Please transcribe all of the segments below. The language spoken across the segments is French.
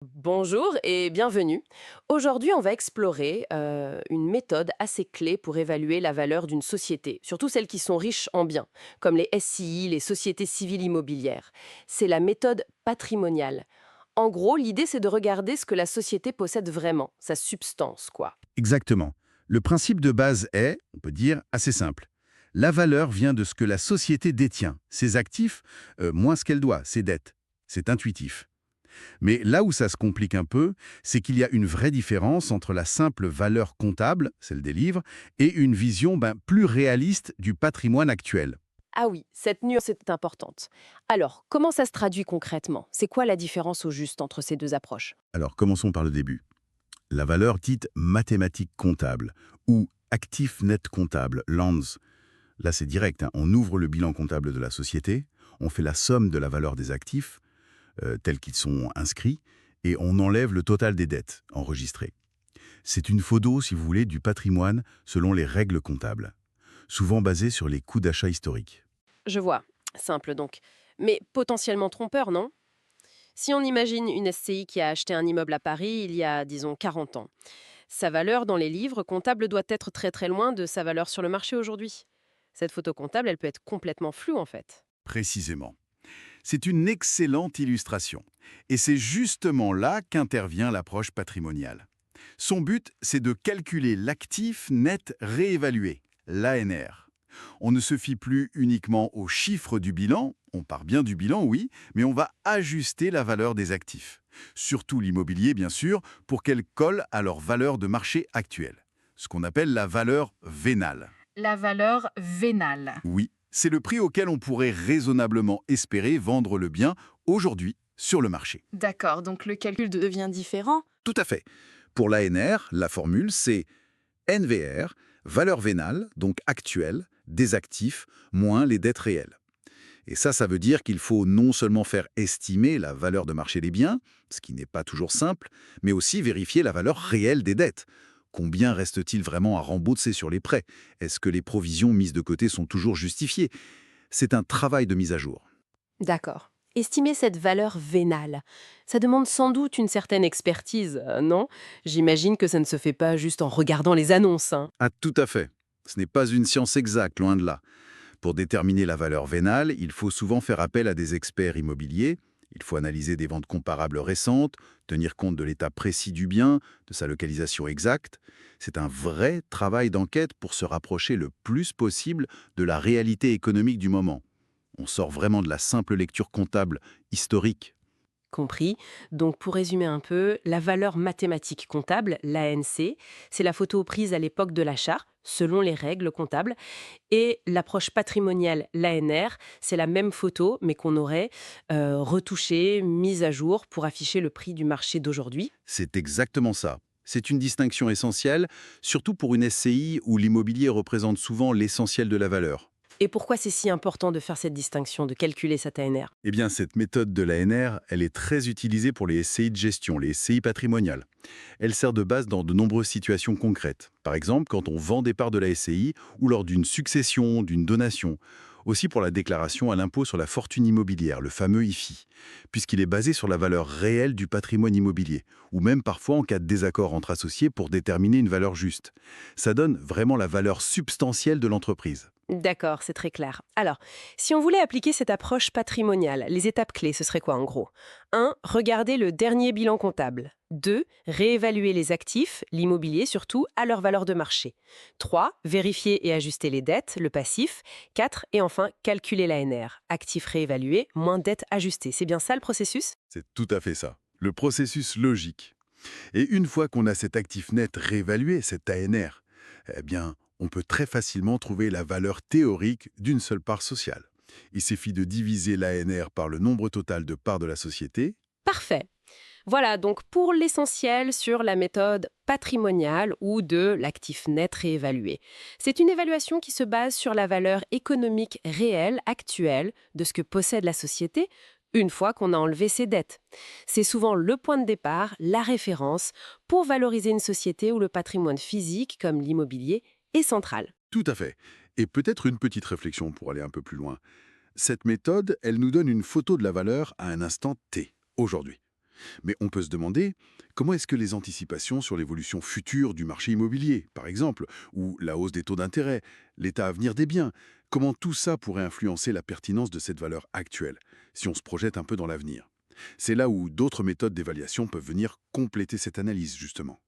Bonjour et bienvenue. Aujourd'hui, on va explorer une méthode assez clé pour évaluer la valeur d'une société, surtout celles qui sont riches en biens, comme les SCI, les sociétés civiles immobilières. C'est la méthode patrimoniale. En gros, l'idée, c'est de regarder ce que la société possède vraiment, sa substance, quoi. Exactement. Le principe de base est, on peut dire, assez simple. La valeur vient de ce que la société détient, ses actifs, moins ce qu'elle doit, ses dettes. C'est intuitif. Mais là où ça se complique un peu, c'est qu'il y a une vraie différence entre la simple valeur comptable, celle des livres, et une vision plus réaliste du patrimoine actuel. Ah oui, cette nuance est importante. Alors, comment ça se traduit concrètement? C'est quoi la différence au juste entre ces deux approches? Alors commençons par le début. La valeur dite mathématique comptable, ou actif net comptable, LANS. Là, c'est direct, hein. On ouvre le bilan comptable de la société, on fait la somme de la valeur des actifs, tels qu'ils sont inscrits, et on enlève le total des dettes enregistrées. C'est une photo, si vous voulez, du patrimoine selon les règles comptables, souvent basées sur les coûts d'achat historiques. Je vois, simple donc. Mais potentiellement trompeur, non? Si on imagine une SCI qui a acheté un immeuble à Paris il y a, disons, 40 ans, sa valeur dans les livres comptables doit être très très loin de sa valeur sur le marché aujourd'hui. Cette photo comptable, elle peut être complètement floue en fait. Précisément. C'est une excellente illustration. Et c'est justement là qu'intervient l'approche patrimoniale. Son but, c'est de calculer l'actif net réévalué, l'ANR. On ne se fie plus uniquement aux chiffres du bilan, on part bien du bilan, oui, mais on va ajuster la valeur des actifs. Surtout l'immobilier, bien sûr, pour qu'elle colle à leur valeur de marché actuelle. Ce qu'on appelle la valeur vénale. La valeur vénale. Oui, c'est le prix auquel on pourrait raisonnablement espérer vendre le bien aujourd'hui sur le marché. D'accord, donc le calcul devient différent. Tout à fait. Pour l'ANR, la formule, c'est NVR, valeur vénale, donc actuelle, des actifs, moins les dettes réelles. Et ça veut dire qu'il faut non seulement faire estimer la valeur de marché des biens, ce qui n'est pas toujours simple, mais aussi vérifier la valeur réelle des dettes. Combien reste-t-il vraiment à rembourser sur les prêts? Est-ce que les provisions mises de côté sont toujours justifiées? C'est un travail de mise à jour. D'accord. Estimer cette valeur vénale, ça demande sans doute une certaine expertise, non? J'imagine que ça ne se fait pas juste en regardant les annonces, hein. Ah, tout à fait. Ce n'est pas une science exacte, loin de là. Pour déterminer la valeur vénale, il faut souvent faire appel à des experts immobiliers. Il faut analyser des ventes comparables récentes, tenir compte de l'état précis du bien, de sa localisation exacte. C'est un vrai travail d'enquête pour se rapprocher le plus possible de la réalité économique du moment. On sort vraiment de la simple lecture comptable historique. Compris. Donc, pour résumer un peu, la valeur mathématique comptable, l'ANC, c'est la photo prise à l'époque de l'achat, selon les règles comptables. Et l'approche patrimoniale, l'ANR, c'est la même photo, mais qu'on aurait retouchée, mise à jour pour afficher le prix du marché d'aujourd'hui. C'est exactement ça. C'est une distinction essentielle, surtout pour une SCI où l'immobilier représente souvent l'essentiel de la valeur. Et pourquoi c'est si important de faire cette distinction, de calculer cette ANR? Eh bien, cette méthode de l'ANR, elle est très utilisée pour les SCI de gestion, les SCI patrimoniales. Elle sert de base dans de nombreuses situations concrètes. Par exemple, quand on vend des parts de la SCI ou lors d'une succession, d'une donation. Aussi pour la déclaration à l'impôt sur la fortune immobilière, le fameux IFI, puisqu'il est basé sur la valeur réelle du patrimoine immobilier, ou même parfois en cas de désaccord entre associés pour déterminer une valeur juste. Ça donne vraiment la valeur substantielle de l'entreprise. D'accord, c'est très clair. Alors, si on voulait appliquer cette approche patrimoniale, les étapes clés, ce serait quoi en gros? 1. Regarder le dernier bilan comptable. 2. Réévaluer les actifs, l'immobilier surtout, à leur valeur de marché. 3. Vérifier et ajuster les dettes, le passif. 4. Et enfin, calculer l'ANR. Actifs réévalués, moins dettes ajustées. C'est bien ça le processus? C'est tout à fait ça. Le processus logique. Et une fois qu'on a cet actif net réévalué, cet ANR, eh bien, on peut très facilement trouver la valeur théorique d'une seule part sociale. Il suffit de diviser l'ANR par le nombre total de parts de la société. Parfait. Voilà donc pour l'essentiel sur la méthode patrimoniale ou de l'actif net réévalué. C'est une évaluation qui se base sur la valeur économique réelle, actuelle, de ce que possède la société une fois qu'on a enlevé ses dettes. C'est souvent le point de départ, la référence, pour valoriser une société où le patrimoine physique, comme l'immobilier, est central. Tout à fait. Et peut-être une petite réflexion pour aller un peu plus loin. Cette méthode, elle nous donne une photo de la valeur à un instant T, aujourd'hui. Mais on peut se demander comment est-ce que les anticipations sur l'évolution future du marché immobilier, par exemple, ou la hausse des taux d'intérêt, l'état à venir des biens, comment tout ça pourrait influencer la pertinence de cette valeur actuelle, si on se projette un peu dans l'avenir. C'est là où d'autres méthodes d'évaluation peuvent venir compléter cette analyse, justement.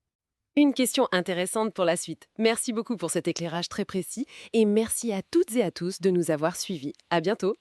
Une question intéressante pour la suite. Merci beaucoup pour cet éclairage très précis et merci à toutes et à tous de nous avoir suivis. À bientôt.